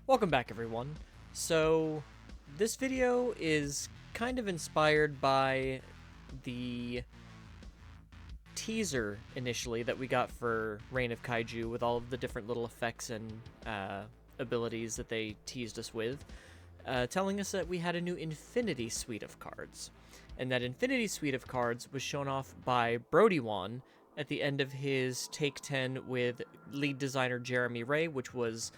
Welcome back, everyone. So, this video is kind of inspired by the teaser initially that we got for Reign of Kaiju with all of the different little effects and abilities that they teased us with, telling us that we had a new Infinity suite of cards. And that Infinity suite of cards was shown off by Brody1 at the end of his Take 10 with lead designer Jeremy Ray, which was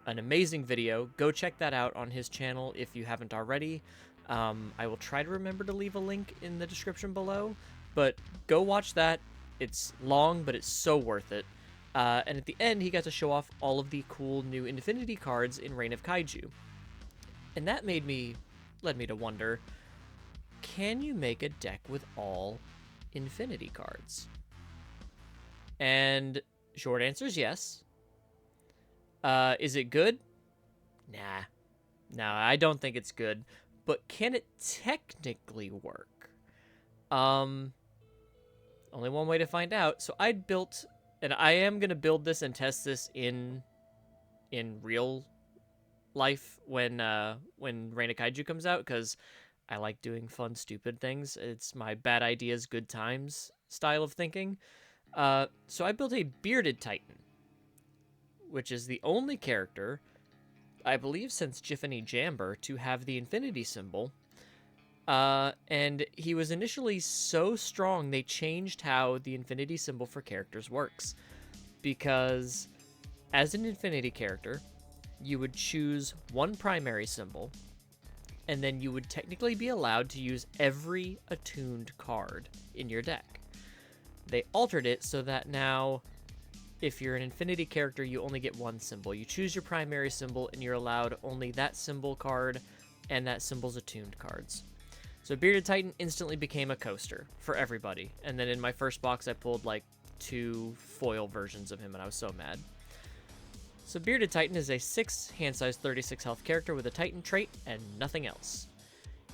an amazing video. Go check that out on his channel if you haven't already. I will try to remember to leave a link in the description below, but go watch that. It's long, but it's so worth it. And at the end, he got to show off all of the cool new Infinity cards in Reign of Kaiju. And that led me to wonder, can you make a deck with all Infinity cards? And short answer is yes. Is it good? Nah. No, I don't think it's good. But can it technically work? Only one way to find out. So I built, and I am gonna build this and test this in real life when Reign of Kaiju comes out, because I like doing fun, stupid things. It's my bad ideas, good times style of thinking. So I built a bearded Titan, which is the only character, I believe since Jiffany Jamber, to have the Infinity symbol. And he was initially so strong, they changed how the Infinity symbol for characters works. Because as an Infinity character, you would choose one primary symbol, and then you would technically be allowed to use every attuned card in your deck. They altered it so that now, if you're an Infinity character, you only get one symbol. You choose your primary symbol, and you're allowed only that symbol card and that symbol's attuned cards. So Bearded Titan instantly became a coaster for everybody. And then in my first box, I pulled like 2 foil versions of him, and I was so mad. So Bearded Titan is a 6 hand size 36 health character with a Titan trait and nothing else.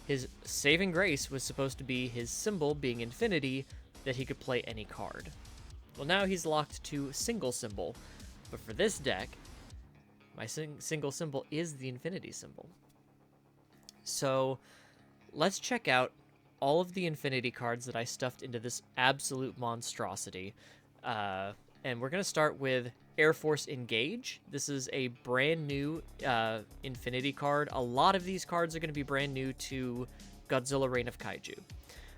His saving grace was supposed to be his symbol being Infinity, that he could play any card. Well, now he's locked to single symbol, but for this deck, my single symbol is the Infinity symbol. So let's check out all of the Infinity cards that I stuffed into this absolute monstrosity. And we're going to start with Air Force Engage. This is a brand new Infinity card. A lot of these cards are going to be brand new to Godzilla Reign of Kaiju.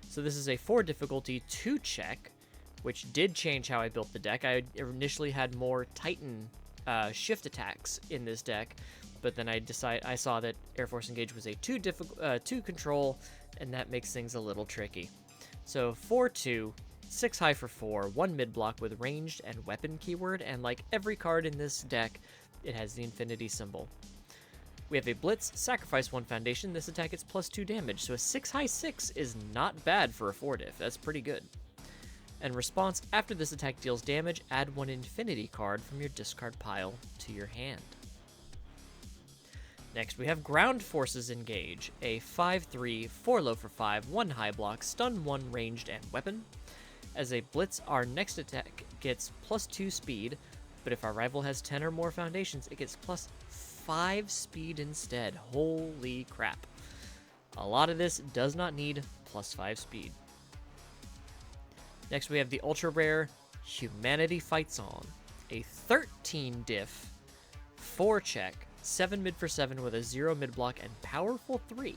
So this is a 4 difficulty 2 check, which did change how I built the deck. I initially had more Titan shift attacks in this deck, but then I saw that Air Force Engage was a 2 control, and that makes things a little tricky. So 4/2, 6 high for 4, 1 mid block with ranged and weapon keyword, and like every card in this deck, it has the Infinity symbol. We have a Blitz, sacrifice 1 foundation. This attack gets +2 damage, so a 6 high 6 is not bad for a 4 diff. That's pretty good. And response, after this attack deals damage, add 1 Infinity card from your discard pile to your hand. Next, we have Ground Forces Engage, a 5/3, 4 low for 5, 1 high block, stun 1 ranged and weapon. As a Blitz, our next attack gets +2 speed, but if our rival has 10 or more foundations, it gets +5 speed instead. Holy crap. A lot of this does not need +5 speed. Next, we have the ultra rare Humanity Fights On, a 13 diff, 4 check, 7 mid for 7 with a 0 mid block and powerful 3.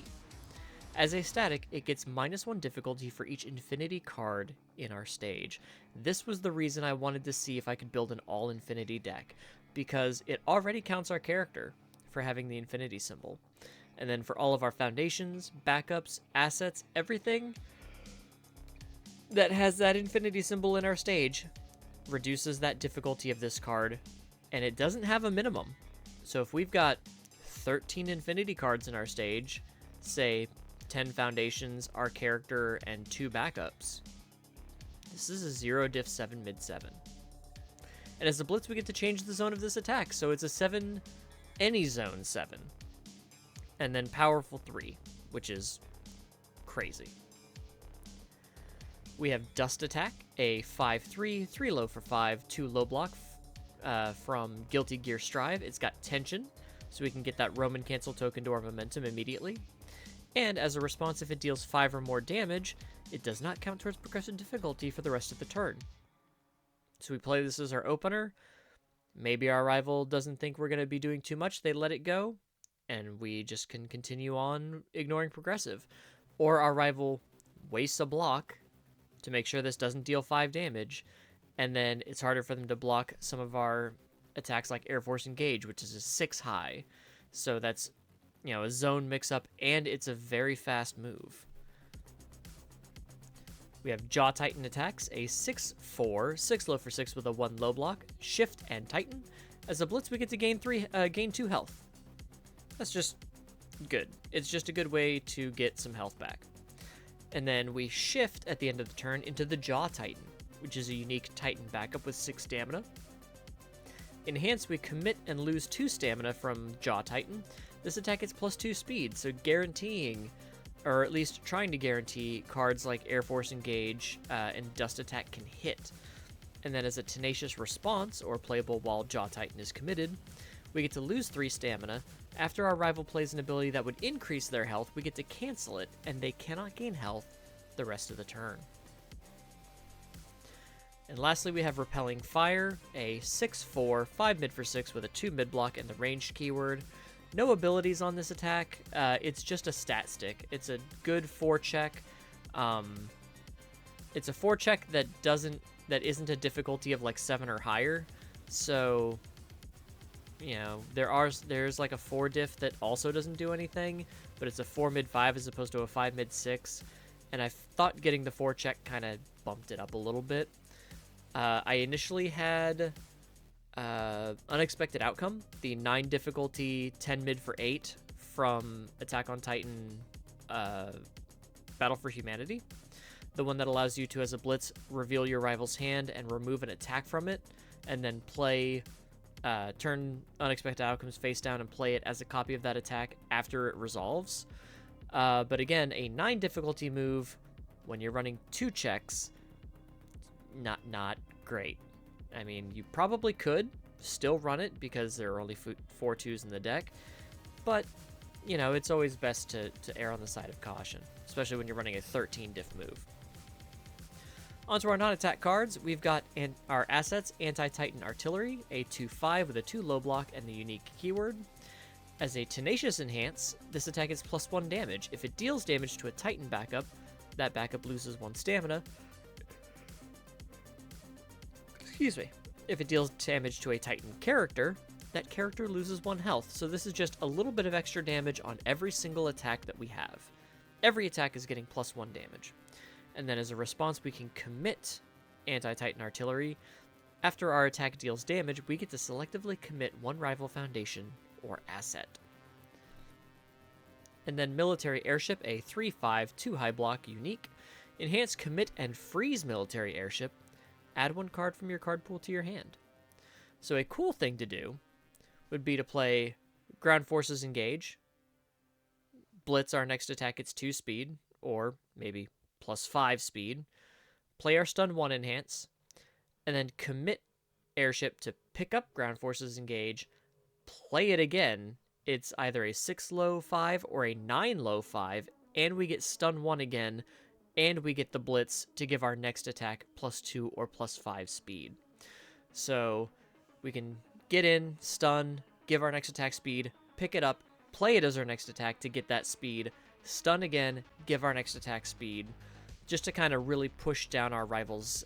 As a static, it gets -1 difficulty for each Infinity card in our stage. This was the reason I wanted to see if I could build an all Infinity deck, because it already counts our character for having the Infinity symbol. And then for all of our foundations, backups, assets, everything that has that Infinity symbol in our stage reduces that difficulty of this card, and it doesn't have a minimum. So if we've got 13 Infinity cards in our stage, say 10 foundations, our character, and 2 backups, this is a 0 diff 7 mid 7. And as a Blitz, we get to change the zone of this attack, so it's a 7 any zone 7. And then powerful 3, which is crazy. We have Dust Attack, a 5/3, 3 low for 5, 2 low block from Guilty Gear Strive. It's got Tension, so we can get that Roman cancel token to our momentum immediately. And as a response, if it deals 5 or more damage, it does not count towards progressive difficulty for the rest of the turn. So we play this as our opener. Maybe our rival doesn't think we're going to be doing too much, they let it go, and we just can continue on ignoring progressive. Or our rival wastes a block to make sure this doesn't deal 5 damage, and then it's harder for them to block some of our attacks like Air Force Engage, which is a 6 high. So that's, a zone mix-up, and it's a very fast move. We have Jaw Titan attacks, a 6/4, 6 low for 6 with a 1 low block, Shift, and Titan. As a blitz, we get to gain 2 health. That's just good. It's just a good way to get some health back. And then we shift at the end of the turn into the Jaw Titan, which is a unique Titan backup with 6 stamina. Enhance, we commit and lose 2 stamina from Jaw Titan. This attack gets +2 speed, so guaranteeing, or at least trying to guarantee, cards like Air Force Engage and Dust Attack can hit. And then as a tenacious response, or playable while Jaw Titan is committed, we get to lose 3 stamina. After our rival plays an ability that would increase their health, we get to cancel it, and they cannot gain health the rest of the turn. And lastly, we have Repelling Fire, a 6/4, 5 mid for 6 with a 2 mid block and the ranged keyword. No abilities on this attack. It's just a stat stick. It's a good forecheck. It's a forecheck that isn't a difficulty of like 7 or higher. So, there's like a 4 diff that also doesn't do anything, but it's a 4 mid 5 as opposed to a 5 mid 6. And I thought getting the forecheck kind of bumped it up a little bit. I initially had Unexpected Outcome, the 9 difficulty, 10 mid for 8 from Attack on Titan Battle for Humanity. The one that allows you to, as a blitz, reveal your rival's hand and remove an attack from it, and then turn Unexpected Outcomes face down and play it as a copy of that attack after it resolves. But again, a 9 difficulty move when you're running 2 checks, not great. I mean, you probably could still run it because there are only 4 2s in the deck, but, it's always best to err on the side of caution, especially when you're running a 13 diff move. Onto our non-attack cards, we've got our assets, Anti-Titan Artillery, a 2/5 with a 2 low block and the unique keyword. As a Tenacious Enhance, this attack is +1 damage. If it deals damage to a Titan backup, that backup loses 1 stamina. Excuse me. If it deals damage to a Titan character, that character loses 1 health. So this is just a little bit of extra damage on every single attack that we have. Every attack is getting +1 damage. And then as a response, we can commit Anti-Titan Artillery. After our attack deals damage, we get to selectively commit 1 rival foundation or asset. And then Military Airship, a 3/5, 2 high block, unique. Enhance, commit, and freeze Military Airship. Add 1 card from your card pool to your hand. So a cool thing to do would be to play Ground Forces Engage, Blitz, our next attack gets 2 speed, or maybe +5 speed, play our Stun 1 Enhance, and then commit Airship to pick up Ground Forces Engage, play it again. It's either a 6 low 5 or a 9 low 5, and we get Stun 1 again, and we get the Blitz to give our next attack +2 or +5 speed. So we can get in, stun, give our next attack speed, pick it up, play it as our next attack to get that speed, stun again, give our next attack speed, just to kind of really push down our rivals'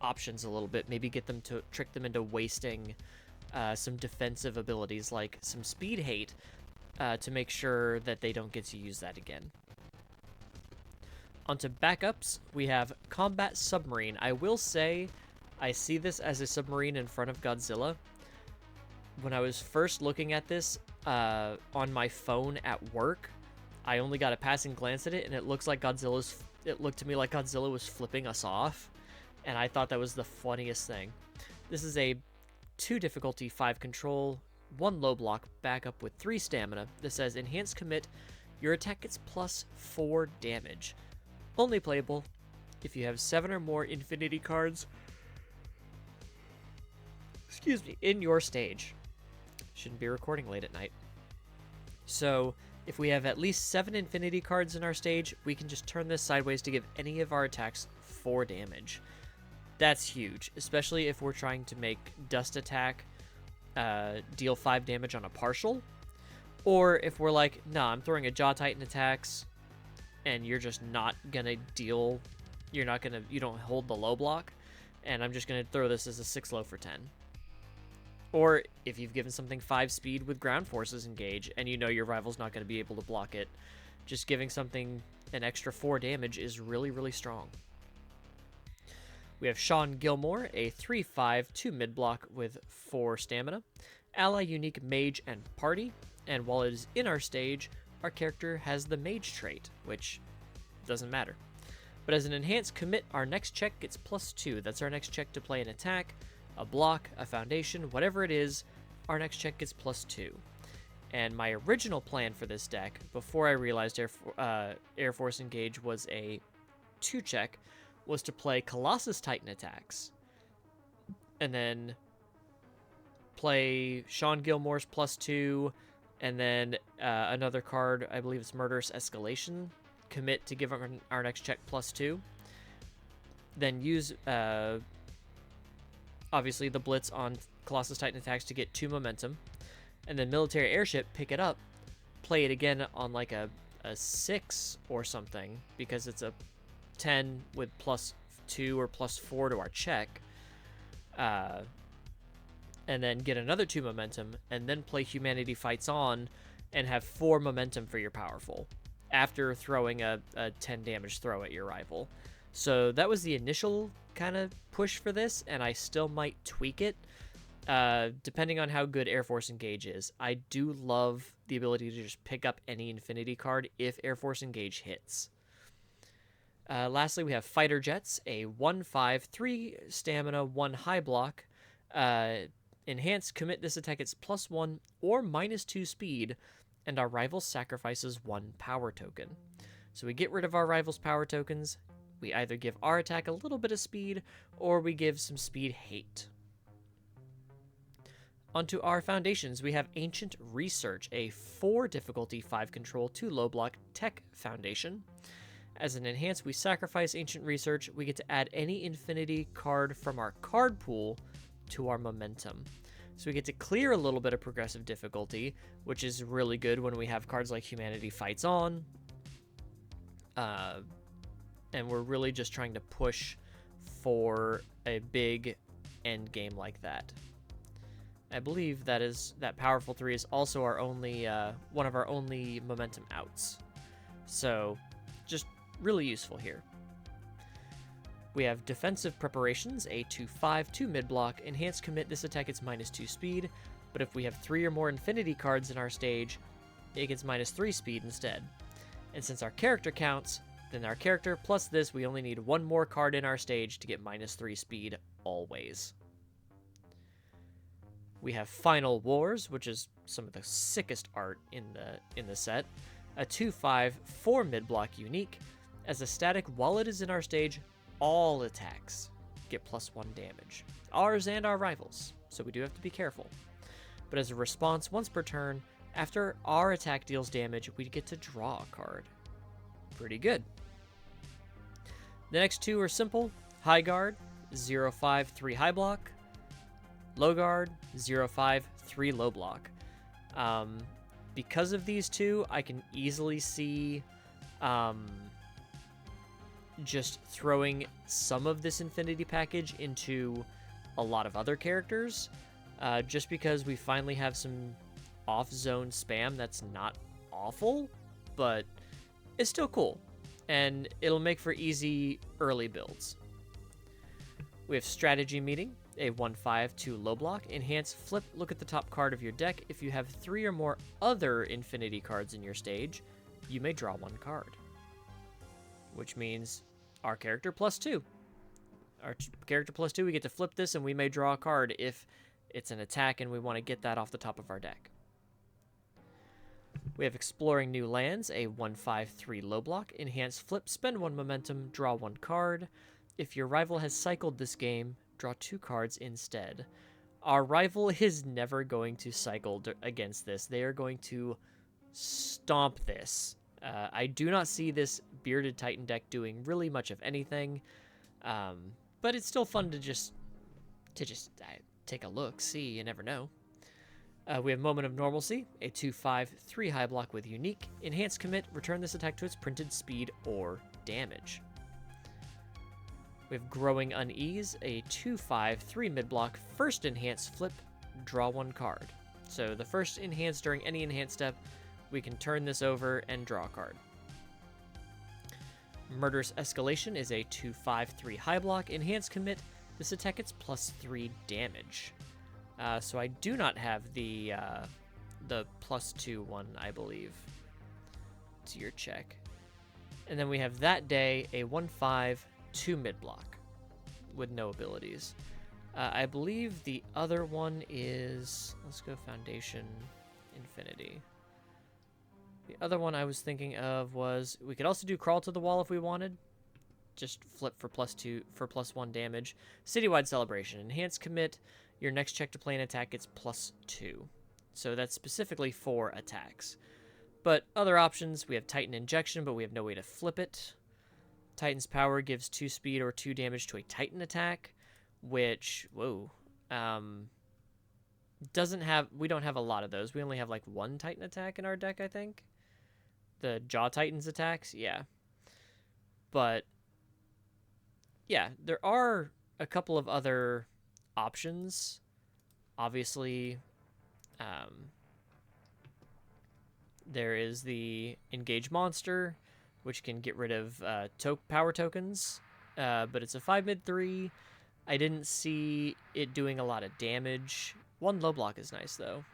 options a little bit, maybe get them to trick them into wasting some defensive abilities like some speed hate to make sure that they don't get to use that again. Onto backups, we have Combat Submarine. I will say, I see this as a submarine in front of Godzilla. When I was first looking at this on my phone at work, I only got a passing glance at it, and it looked to me like Godzilla was flipping us off, and I thought that was the funniest thing. This is a 2 difficulty, 5 control, 1 low block backup with 3 stamina that says Enhanced Commit, your attack gets +4 damage. Only playable if you have 7 or more Infinity cards in your stage. Shouldn't be recording late at night. So if we have at least 7 Infinity cards in our stage, we can just turn this sideways to give any of our attacks 4 damage. That's huge, especially if we're trying to make Dust Attack deal 5 damage on a partial. Or if we're like, nah, I'm throwing a Jaw Titan attacks, and you're just not gonna deal, you don't hold the low block, and I'm just gonna throw this as a 6 low for 10. Or if you've given something 5 speed with ground forces engage, and you know your rival's not gonna be able to block it, just giving something an extra 4 damage is really, really strong. We have Sean Gilmore, a 3/5, 2 mid block with 4 stamina, ally unique mage and party, and while it is in our stage, our character has the mage trait, which doesn't matter. But as an enhanced commit, our next check gets +2. That's our next check to play an attack, a block, a foundation, whatever it is, our next check gets +2. And my original plan for this deck, before I realized Air Force Engage was a 2 check, was to play Colossus Titan attacks, and then play Sean Gilmore's +2, and then another card, I believe it's Murderous Escalation, commit to give our next check +2. Then use, obviously, the Blitz on Colossus Titan attacks to get 2 momentum, and then Military Airship, pick it up, play it again on like a 6 or something, because it's a 10 with +2 or +4 to our check, and then get another 2 momentum, and then play Humanity Fights On and have 4 momentum for your powerful after throwing a 10 damage throw at your rival. So that was the initial kind of push for this, and I still might tweak it depending on how good Air Force Engage is. I do love the ability to just pick up any Infinity card if Air Force Engage hits. Lastly, we have Fighter Jets, a 1/5, 3 stamina, 1 high block. Enhanced, commit this attack, it's +1 or -2 speed, and our rival sacrifices 1 power token. So we get rid of our rival's power tokens. We either give our attack a little bit of speed, or we give some speed hate. Onto our foundations, we have Ancient Research, a 4 difficulty, 5 control, 2 low block tech foundation. As an enhance, we sacrifice Ancient Research. We get to add any Infinity card from our card pool to our momentum. So we get to clear a little bit of progressive difficulty, which is really good when we have cards like Humanity Fights On. And we're really just trying to push for a big end game like that. I believe that Powerful 3 is also our only one of our only momentum outs. So just really useful here. We have Defensive Preparations, a 2/5, 2 mid block. Enhanced commit, this attack gets -2 speed, but if we have 3 or more Infinity cards in our stage, it gets -3 speed instead. And since our character counts, then our character plus this, we only need 1 more card in our stage to get -3 speed always. We have Final Wars, which is some of the sickest art in the set. A 2/5, 4 mid block unique. As a static, while it is in our stage, all attacks get +1 damage. Ours and our rivals, so we do have to be careful. But as a response, once per turn, after our attack deals damage, we get to draw a card. Pretty good. The next 2 are simple. High Guard, 0/5, 3 high block. Low Guard, 0/5, 3 low block. Because of these 2, I can easily see just throwing some of this Infinity package into a lot of other characters, just because we finally have some off-zone spam that's not awful, but it's still cool, and it'll make for easy early builds. We have Strategy Meeting, a 1/5, 2 low block. Enhance, flip, look at the top card of your deck. If you have 3 or more other Infinity cards in your stage, you may draw 1 card. Which means our character +2. Our character +2, we get to flip this, and we may draw a card if it's an attack and we want to get that off the top of our deck. We have Exploring New Lands, a 1/5, 3 low block. Enhance, flip, spend 1 momentum, draw 1 card. If your rival has cycled this game, draw 2 cards instead. Our rival is never going to cycle against this. They are going to stomp this. I do not see this Bearded Titan deck doing really much of anything, but it's still fun to just take a look, see. You never know. We have Moment of Normalcy, a 2/5 3 high block with unique. Enhanced commit, return this attack to its printed speed or damage. We have Growing Unease, a 2/5 3 mid block, first enhanced flip, draw 1 card. So the first enhance during any enhance step, we can turn this over and draw a card. Murderous Escalation is a 2/5 3 high block, enhanced commit, this attack gets +3 damage. So I do not have the +2 one, I believe, to your check. And then we have That Day, a 1/5 2 mid block with no abilities. I believe the other one is, let's go Foundation Infinity. The other one I was thinking of was, we could also do Crawl to the Wall if we wanted. Just flip for +2 for +1 damage. Citywide Celebration, enhanced commit. Your next check to play an attack gets +2. So that's specifically for attacks. But other options, we have Titan Injection, but we have no way to flip it. Titan's Power gives 2 speed or 2 damage to a Titan attack, which, whoa, doesn't have, we don't have a lot of those. We only have like 1 Titan attack in our deck, I think. The Jaw Titans attacks, yeah. But, yeah, there are a couple of other options. Obviously, there is the Engage Monster, which can get rid of power tokens, but it's a 5 mid 3. I didn't see it doing a lot of damage. 1 low block is nice, though.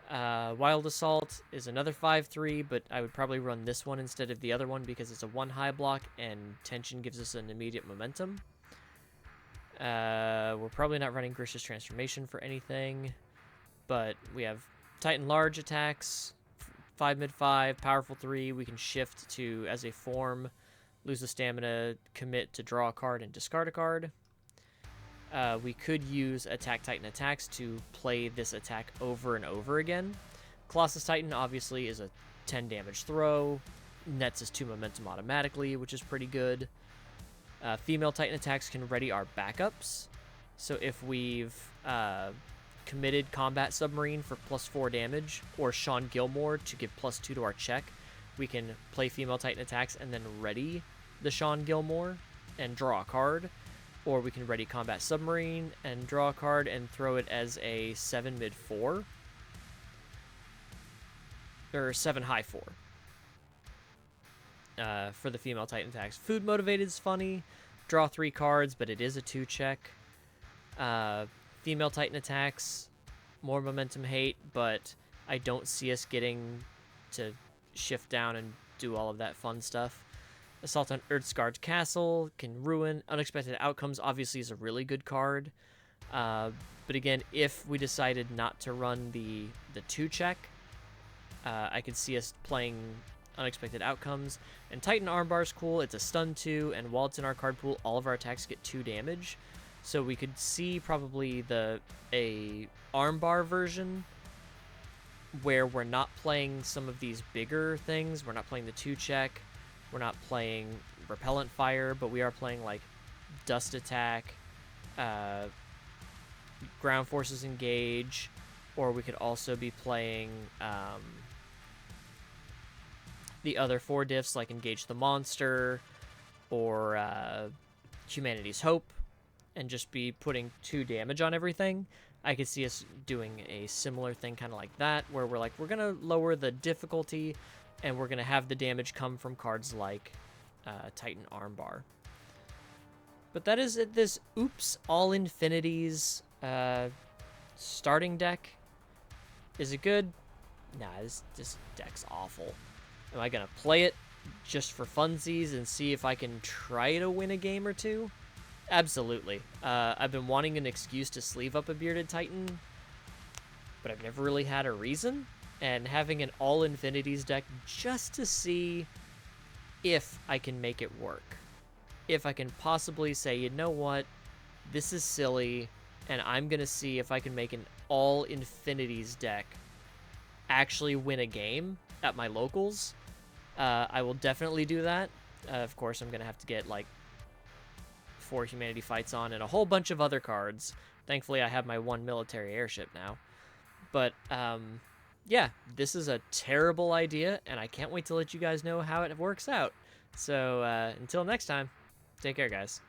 Wild Assault is another 5/3, but I would probably run this one instead of the other one because it's a 1 high block and Tension gives us an immediate momentum. We're probably not running Gracious Transformation for anything, but we have Titan Large attacks, 5 mid 5, powerful 3. We can shift to, as a form, lose the stamina, commit to draw a card and discard a card. We could use Attack Titan attacks to play this attack over and over again. Colossus Titan obviously is a 10 damage throw, nets us 2 momentum automatically, which is pretty good. Female Titan attacks can ready our backups. So if we've committed Combat Submarine for +4 damage, or Sean Gilmore to give +2 to our check, we can play Female Titan attacks and then ready the Sean Gilmore and draw a card. Or we can ready Combat Submarine and draw a card and throw it as a 7 mid 4. Or 7 high 4. For the Female Titan attacks. Food Motivated is funny. Draw 3 cards, but it is a 2 check. Female Titan attacks, more momentum hate, but I don't see us getting to shift down and do all of that fun stuff. Assault on Earthscarred Castle can ruin. Unexpected Outcomes obviously is a really good card. But again, if we decided not to run the 2 check, I could see us playing Unexpected Outcomes. And Titan Armbar is cool. It's a stun 2, and while it's in our card pool, all of our attacks get 2 damage. So we could see probably a Armbar version where we're not playing some of these bigger things. We're not playing the 2 check. We're not playing Repellent Fire, but we are playing like Dust Attack, Ground Forces Engage, or we could also be playing the other 4 diffs like Engage the Monster or Humanity's Hope, and just be putting 2 damage on everything. I could see us doing a similar thing kind of like that, where we're like, we're going to lower the difficulty, and we're going to have the damage come from cards like Titan Armbar. But that is it. This Oops All Infinities starting deck. Is it good? Nah, this deck's awful. Am I going to play it just for funsies and see if I can try to win a game or 2? Absolutely. I've been wanting an excuse to sleeve up a Bearded Titan, but I've never really had a reason. And having an All Infinities deck just to see if I can make it work. If I can possibly say, you know what, this is silly, and I'm going to see if I can make an all Infinities deck actually win a game at my locals. I will definitely do that. Of course, I'm going to have to get like 4 Humanity Fights on and a whole bunch of other cards. Thankfully, I have my 1 military airship now. But yeah, this is a terrible idea, and I can't wait to let you guys know how it works out. So until next time, take care, guys.